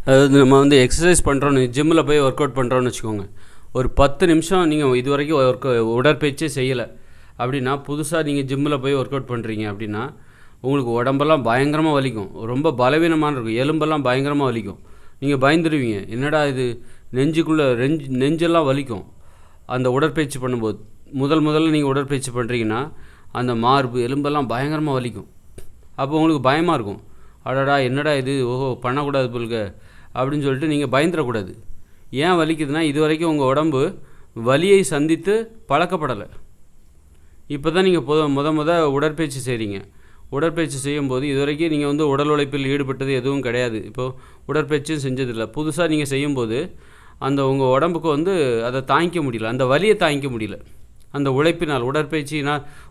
அதாவது நம்ம வந்து எக்ஸசைஸ் பண்ணுறோன்னு ஜிம்மில் போய் ஒர்க் அவுட் பண்ணுறோன்னு வச்சுக்கோங்க. ஒரு 10 நிமிஷம் நீங்கள் இது வரைக்கும் உடற்பயிற்சியே செய்யலை அப்படின்னா, புதுசாக நீங்கள் ஜிம்மில் போய் ஒர்க் அவுட் பண்ணுறீங்க அப்படின்னா, உங்களுக்கு உடம்பெல்லாம் பயங்கரமாக வலிக்கும். ரொம்ப பலவீனமான இருக்கும். எலும்பெல்லாம் பயங்கரமாக வலிக்கும். நீங்கள் பயந்துடுவீங்க. என்னடா இது நெஞ்சுக்குள்ளே நெஞ்செல்லாம் வலிக்கும் அந்த உடற்பயிற்சி பண்ணும்போது. முதல்ல நீங்கள் உடற்பயிற்சி பண்ணுறீங்கன்னா, அந்த மார்பு எலும்பெல்லாம் பயங்கரமாக வலிக்கும். அப்போ உங்களுக்கு பயமாக இருக்கும். அடடா என்னடா இது, ஓஹோ பண்ணக்கூடாது போல்க அப்படின்னு சொல்லிட்டு நீங்கள் பயந்துடக்கூடாது. ஏன் வலிக்குதுன்னா, இது வரைக்கும் உங்கள் உடம்பு வலியை சந்தித்து பழக்கப்படலை. இப்போ தான் நீங்கள் முத உடற்பயிற்சி செய்கிறீங்க. உடற்பயிற்சி செய்யும்போது இது வரைக்கும் நீங்கள் வந்து உடல் உழைப்பில் ஈடுபட்டது எதுவும் கிடையாது. இப்போது உடற்பயிற்சியும் செஞ்சதில்லை. புதுசாக நீங்கள் செய்யும்போது அந்த உங்கள் உடம்புக்கு வந்து அதை தாங்கிக்க முடியல, அந்த வலியை தாங்கிக்க முடியல. அந்த உழைப்பினால்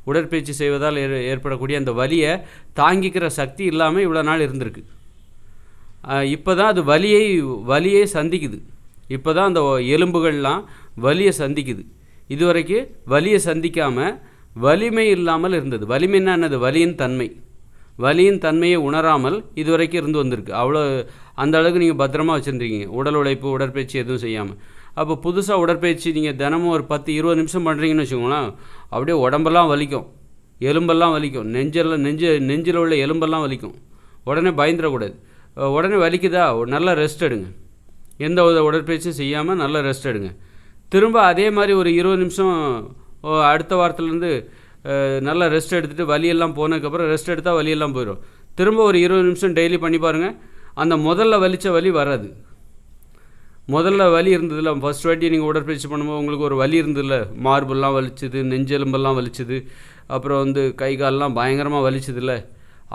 உடற்பயிற்சி செய்வதால் ஏற்படக்கூடிய அந்த வலியை தாங்கிக்கிற சக்தி இல்லாமல் இவ்வளோ நாள் இருந்திருக்கு. இப்போ தான் அது வலியை சந்திக்குது. இப்போ தான் அந்த எலும்புகள்லாம் வலியை சந்திக்குது. இதுவரைக்கும் வலியை சந்திக்காமல் வலிமை இல்லாமல் இருந்தது. வலிமைன்னா என்னது? வலியின் தன்மையை உணராமல் இதுவரைக்கும் இருந்து வந்திருக்கு. அந்த அளவுக்கு நீங்கள் பத்திரமா வச்சுருந்தீங்க, உடல் உழைப்பு உடற்பயிற்சி எதுவும் செய்யாமல். அப்போ புதுசாக உடற்பயிற்சி நீங்கள் தினமும் ஒரு 10-20 நிமிஷம் பண்ணுறீங்கன்னு வச்சுக்கோங்களேன், அப்படியே உடம்பெல்லாம் வலிக்கும், எலும்பெல்லாம் வலிக்கும், நெஞ்சில் உள்ள எலும்பெல்லாம் வலிக்கும். உடனே பயந்துடக்கூடாது. உடனே வலிக்குதா, நல்லா ரெஸ்ட் எடுங்க. எந்த உடற்பயிற்சியும் செய்யாமல் நல்லா ரெஸ்ட் எடுங்க. திரும்ப அதே மாதிரி ஒரு 20 நிமிஷம் அடுத்த வாரத்துலேருந்து நல்லா ரெஸ்ட் எடுத்துகிட்டு வலியெல்லாம் போனதுக்கப்புறம் ரெஸ்ட் எடுத்தால் வலியெல்லாம் போயிடும். திரும்ப ஒரு 20 நிமிஷம் டெய்லி பண்ணி பாருங்கள். அந்த முதல்ல வலித்த வலி வராது. முதல்ல வலி இருந்ததில்ல, ஃபஸ்ட் வாட்டி நீங்கள் உடற்பயிற்சி பண்ணும்போது உங்களுக்கு ஒரு வலி இருந்ததில்ல, மார்பெல்லாம் வலிச்சுது, நெஞ்செலும்பெல்லாம் வலிச்சுது, அப்புறம் வந்து கை காலெலாம் பயங்கரமாக வலிச்சதில்ல,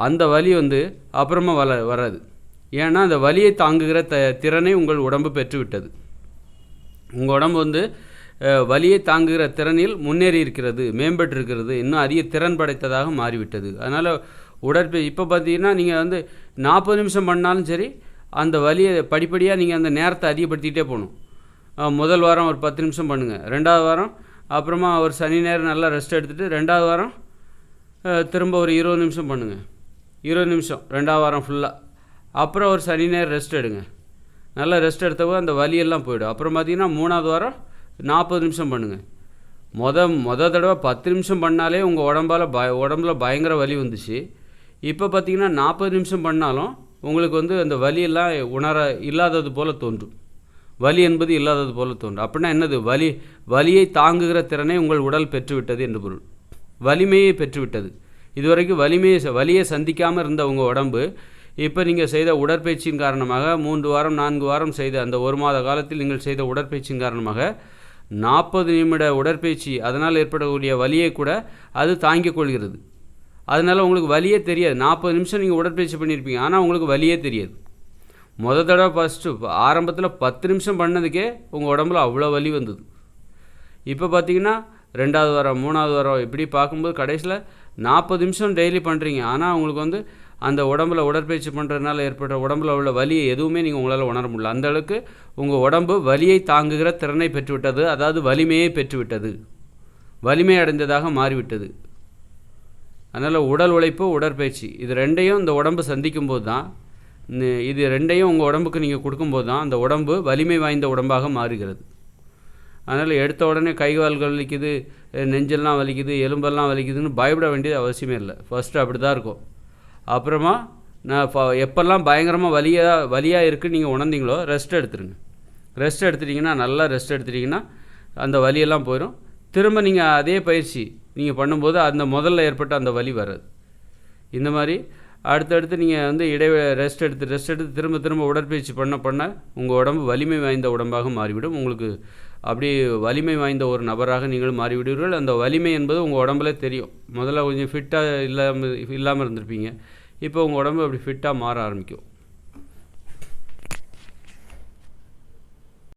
அந்த வலி வந்து அப்புறமா வராது. ஏன்னா அந்த வலியை தாங்குகிற திறனை உங்கள் உடம்பு பெற்றுவிட்டது. உங்கள் உடம்பு வந்து வலியை தாங்குகிற திறனில் முன்னேறி இருக்கிறது, மேம்பட்டு இருக்கிறது, இன்னும் அதிக திறன் படைத்ததாக மாறிவிட்டது. அதனால் இப்போ பார்த்தீங்கன்னா நீங்கள் வந்து 40 நிமிஷம் பண்ணாலும் சரி, அந்த வலியை படிப்படியாக நீங்கள் அந்த நேரத்தை அதிகப்படுத்திக்கிட்டே போகணும். முதல் வாரம் ஒரு 10 நிமிஷம் பண்ணுங்கள். 2வது வாரம் அப்புறமா ஒரு சனி நேரம் நல்லா ரெஸ்ட் எடுத்துகிட்டு 2வது வாரம் திரும்ப ஒரு 20 நிமிஷம் பண்ணுங்கள். 20 நிமிஷம் 2வது வாரம் ஃபுல்லாக. அப்புறம் ஒரு சனி நேரம் ரெஸ்ட் எடுங்க. நல்லா ரெஸ்ட் எடுத்தவோ அந்த வலியெல்லாம் போய்டும். அப்புறம் பார்த்தீங்கன்னா 3வது வாரம் 40 நிமிஷம் பண்ணுங்கள். மொதல் தடவை 10 நிமிஷம் பண்ணாலே உங்கள் உடம்புல பயங்கர வலி வந்துச்சு. இப்போ பார்த்தீங்கன்னா 40 நிமிஷம் பண்ணாலும் உங்களுக்கு வந்து அந்த வலியெல்லாம் இல்லாதது போல் தோன்றும். வலி என்பது இல்லாதது போல் தோன்றும். அப்படின்னா என்னது? வலியை தாங்குகிற திறனை உங்கள் உடல் பெற்றுவிட்டது என்று பொருள். வலிமையை பெற்றுவிட்டது. இதுவரைக்கும் வலியை சந்திக்காமல் இருந்த உங்கள் உடம்பு இப்போ நீங்கள் செய்த உடற்பயிற்சியின் காரணமாக 3 வாரம் 4 வாரம் செய்த அந்த 1 மாத காலத்தில் நீங்கள் செய்த உடற்பயிற்சியின் காரணமாக 40 நிமிட உடற்பயிற்சி, அதனால் ஏற்படக்கூடிய வலியை கூட அது தாங்கிக் கொள்கிறது. அதனால் உங்களுக்கு வலியே தெரியாது. 40 நிமிஷம் நீங்கள் உடற்பயிற்சி பண்ணியிருப்பீங்க, ஆனால் உங்களுக்கு வலியே தெரியாது. தடவை ஆரம்பத்தில் 10 நிமிஷம் பண்ணதுக்கே உங்கள் உடம்புல அவ்வளோ வலி வந்தது. இப்போ பார்த்தீங்கன்னா 2வது வாரம் 3வது வாரம் இப்படி பார்க்கும்போது கடைசியில் 40 நிமிஷம் டெய்லி பண்ணுறீங்க, ஆனால் உங்களுக்கு வந்து அந்த உடம்புல உடற்பயிற்சி பண்ணுறதுனால ஏற்பட்ட உடம்புல உள்ள வலியை எதுவுமே நீங்கள் உங்களால் உணர முடியல. அந்த அளவுக்கு உங்கள் உடம்பு வலியை தாங்குகிற திறனை பெற்றுவிட்டது. அதாவது வலிமையை பெற்றுவிட்டது, வலிமை அடைந்ததாக மாறிவிட்டது. அதனால் உடல் உழைப்பு உடற்பயிற்சி இது ரெண்டையும் இந்த உடம்பு சந்திக்கும்போது தான், இது ரெண்டையும் உங்கள் உடம்புக்கு நீங்கள் கொடுக்கும்போது தான் அந்த உடம்பு வலிமை வாய்ந்த உடம்பாக மாறுகிறது. அதனால் எடுத்த உடனே கை கால்கள் வலிக்குது, நெஞ்செல்லாம் வலிக்குது, எலும்பெல்லாம் வலிக்குதுன்னு பயப்பட வேண்டியது அவசியமே இல்லை. ஃபஸ்ட்டு அப்படி தான் இருக்கும். அப்புறமா எப்போல்லாம் பயங்கரமாக வலியாக இருக்குன்னு நீங்கள் உணர்ந்தீங்களோ ரெஸ்ட் எடுத்துருங்க. ரெஸ்ட் எடுத்துட்டிங்கன்னா, நல்லா ரெஸ்ட் எடுத்துட்டிங்கன்னா அந்த வலியெல்லாம் போயிடும். திரும்ப நீங்கள் அதே பயிற்சி நீங்கள் பண்ணும்போது அந்த முதல்ல ஏற்பட்ட அந்த வலி வராது. இந்த மாதிரி அடுத்தடுத்து நீங்கள் வந்து ரெஸ்ட் எடுத்து திரும்ப உடற்பயிற்சி பண்ண உங்கள் உடம்பு வலிமை வாய்ந்த உடம்பாக மாறிவிடும். உங்களுக்கு அப்படி வலிமை வாய்ந்த ஒரு நபராக நீங்கள் மாறிவிடுவீர்கள். அந்த வலிமை என்பது உங்கள் உடம்புல தெரியும். முதல்ல கொஞ்சம் ஃபிட்டாக இல்லாமல் இருந்திருப்பீங்க. இப்போ உங்கள் உடம்பு அப்படி ஃபிட்டாக மாற ஆரம்பிக்கும்.